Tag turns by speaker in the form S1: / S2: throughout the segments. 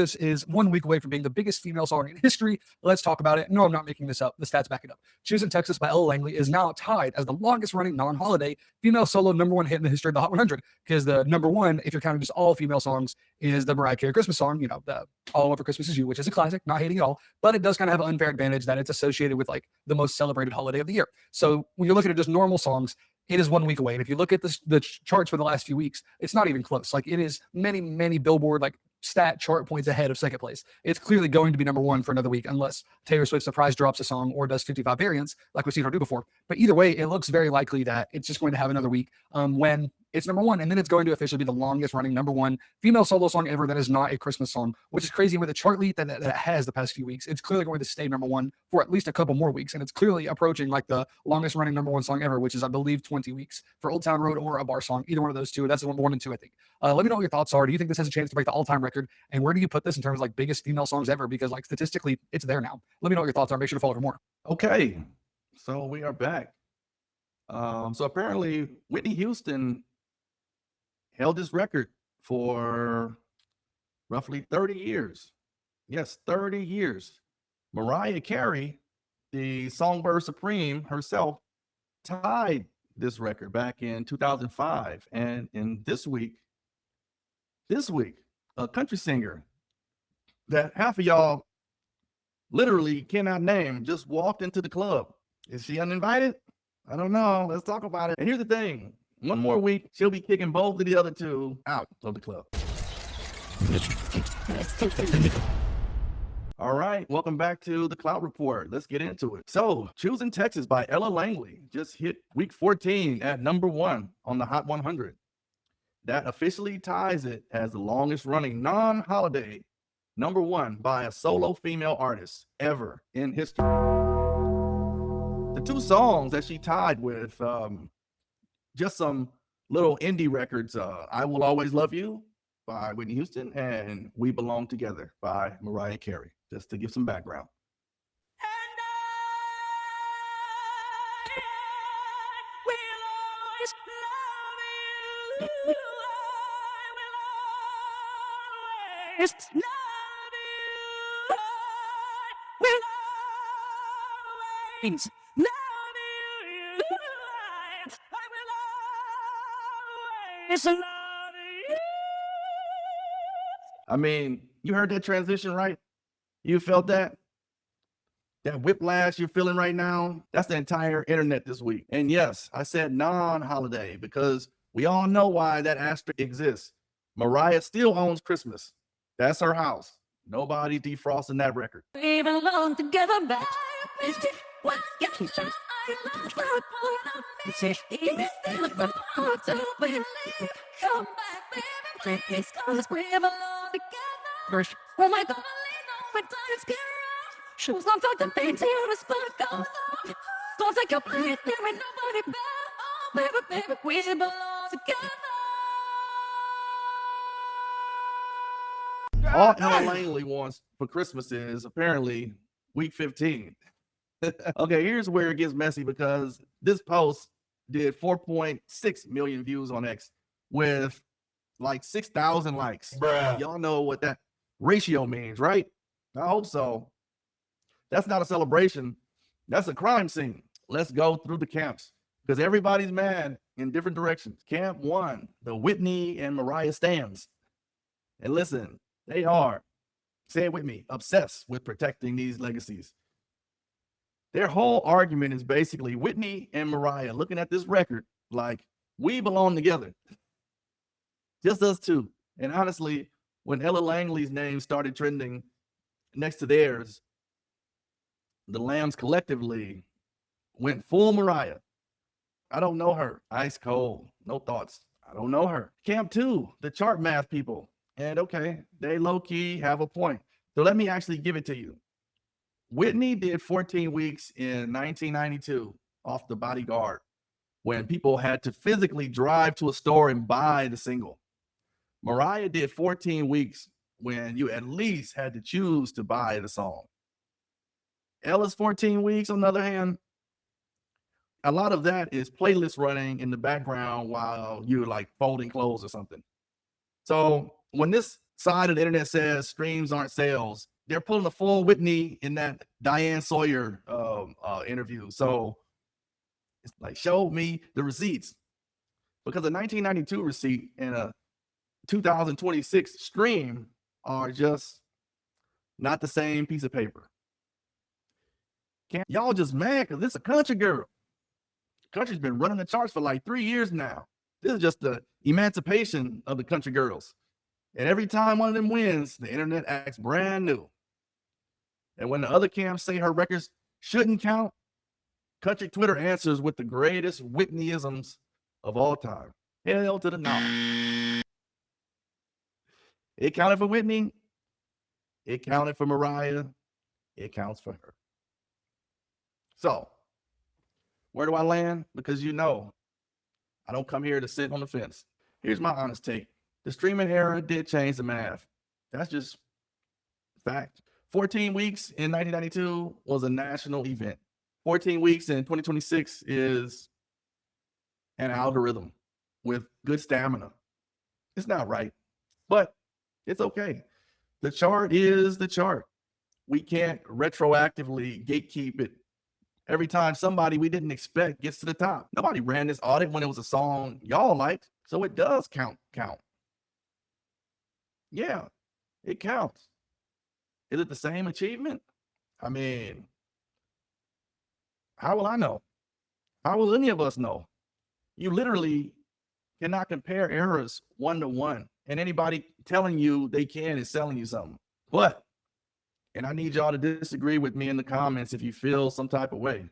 S1: This is 1 week away from being the biggest female song in history. Let's talk about it. No, I'm not making this up. The stats back it up. Choosin Texas by Ella Langley is now tied as the longest running non-holiday female solo #1 hit in the history of the Hot 100. Because the #1, if you're counting just all female songs, is the Mariah Carey Christmas song, the All I Want for Christmas Is You, which is a classic, not hating at all, but it does kind of have an unfair advantage that it's associated with like the most celebrated holiday of the year. So when you're looking at just normal songs, it is 1 week away. And if you look at the charts for the last few weeks, it's not even close. Like it is many, many Billboard like stat chart points ahead of second place. It's clearly going to be #1 for another week unless Taylor Swift surprise drops a song or does 55 variants like we've seen her do before. But either way, it looks very likely that it's just going to have another week when it's #1, and then it's going to officially be the longest running #1 female solo song ever that is not a Christmas song, which is crazy. With the chart lead that it has the past few weeks, it's clearly going to stay #1 for at least a couple more weeks, and it's clearly approaching like the longest running #1 song ever, which is I believe 20 weeks for Old Town Road or A Bar Song, either one of those two. That's the 1 and 2, I think. Let me know what your thoughts are. Do you think this has a chance to break the all-time record, and where do you put this in terms of like biggest female songs ever? Because like statistically, it's there now. Let me know what your thoughts are. Make sure to follow for more.
S2: Okay, so we are back. So apparently Whitney Houston held this record for roughly 30 years. Yes, 30 years. Mariah Carey, the Songbird Supreme herself, tied this record back in 2005. And in this week, a country singer that half of y'all literally cannot name just walked into the club. Is she uninvited? I don't know. Let's talk about it. And here's the thing. 1 more week, she'll be kicking both of the other two out of the club. All right, welcome back to the Clout Report. Let's get into it. So, Choosin Texas by Ella Langley just hit week 14 at #1 on the Hot 100. That officially ties it as the longest running non-holiday #1 by a solo female artist ever in history. The two songs that she tied with, just some little indie records, I Will Always Love You by Whitney Houston and We Belong Together by Mariah Carey, just to give some background. I mean, you heard that transition, right? You felt that? That whiplash you're feeling right now? That's the entire internet this week. And yes, I said non-holiday because we all know why that asterisk exists. Mariah still owns Christmas. That's her house. Nobody defrosting that record.
S3: We belong together, baby. Come back, baby. Please, 'cause we belong together. Oh my God, when times get rough, shoes on top, the pain till the sun comes off. Don't take your place, there ain't nobody better. Oh, baby, baby, we belong together.
S2: All Ella Langley wants for Christmas is apparently week 15. Okay, here's where it gets messy because this post did 4.6 million views on X with like 6,000 likes.
S4: Bruh.
S2: Y'all know what that ratio means, right? I hope so. That's not a celebration. That's a crime scene. Let's go through the camps because everybody's mad in different directions. Camp 1, the Whitney and Mariah stands. And listen, they are, say it with me, obsessed with protecting these legacies. Their whole argument is basically Whitney and Mariah looking at this record like, we belong together. Just us two. And honestly, when Ella Langley's name started trending next to theirs, the Lambs collectively went full Mariah. I don't know her. Ice cold. No thoughts. I don't know her. Camp 2, the chart math people. And okay, they low-key have a point. So let me actually give it to you. Whitney did 14 weeks in 1992 off The Bodyguard when people had to physically drive to a store and buy the single. Mariah did 14 weeks when you at least had to choose to buy the song. Ella's 14 weeks, on the other hand, a lot of that is playlist running in the background while you're like folding clothes or something. So when this side of the internet says streams aren't sales. They're pulling a full Whitney in that Diane Sawyer interview. So it's like, show me the receipts. Because a 1992 receipt and a 2026 stream are just not the same piece of paper. Y'all just mad because this is a country girl. Country's been running the charts for like 3 years now. This is just the emancipation of the country girls. And every time one of them wins, the internet acts brand new. And when the other camps say her records shouldn't count, country Twitter answers with the greatest Whitneyisms of all time. Hell to the no. It counted for Whitney. It counted for Mariah. It counts for her. So, where do I land? Because you know, I don't come here to sit on the fence. Here's my honest take. The streaming era did change the math. That's just fact. 14 weeks in 1992 was a national event. 14 weeks in 2026 is an algorithm with good stamina. It's not right, but it's okay. The chart is the chart. We can't retroactively gatekeep it every time somebody we didn't expect gets to the top. Nobody ran this audit when it was a song y'all liked, so it does count. Yeah, it counts. Is it the same achievement? I mean, how will I know? How will any of us know? You literally cannot compare eras 1-to-1, and anybody telling you they can is selling you something. But, and I need y'all to disagree with me in the comments if you feel some type of way.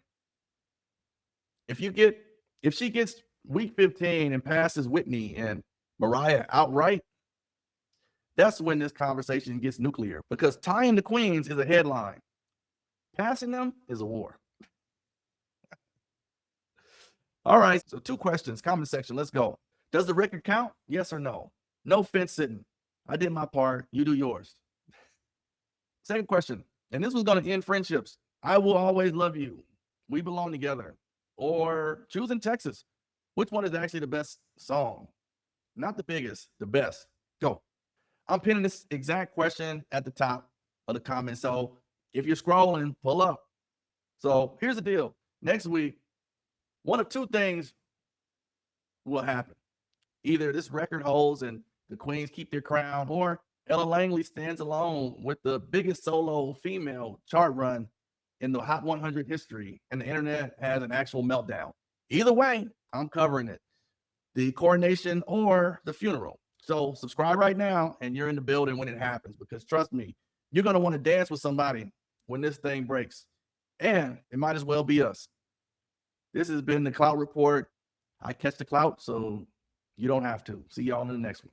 S2: If she gets week 15 and passes Whitney and Mariah outright, that's when this conversation gets nuclear, because tying the queens is a headline. Passing them is a war. All right, so 2 questions, comment section, let's go. Does the record count? Yes or no? No fence sitting. I did my part, you do yours. Second question, and this was gonna end friendships. I will always love you. We belong together. Or Choosin Texas. Which one is actually the best song? Not the biggest, the best. Go. I'm pinning this exact question at the top of the comments. So if you're scrolling, pull up. So here's the deal. Next week, one of 2 things will happen. Either this record holds and the queens keep their crown, or Ella Langley stands alone with the biggest solo female chart run in the Hot 100 history, and the internet has an actual meltdown. Either way, I'm covering it. The coronation or the funeral. So subscribe right now and you're in the building when it happens, because trust me, you're going to want to dance with somebody when this thing breaks. And it might as well be us. This has been the Clout Report. I catch the clout, so you don't have to. See y'all in the next one.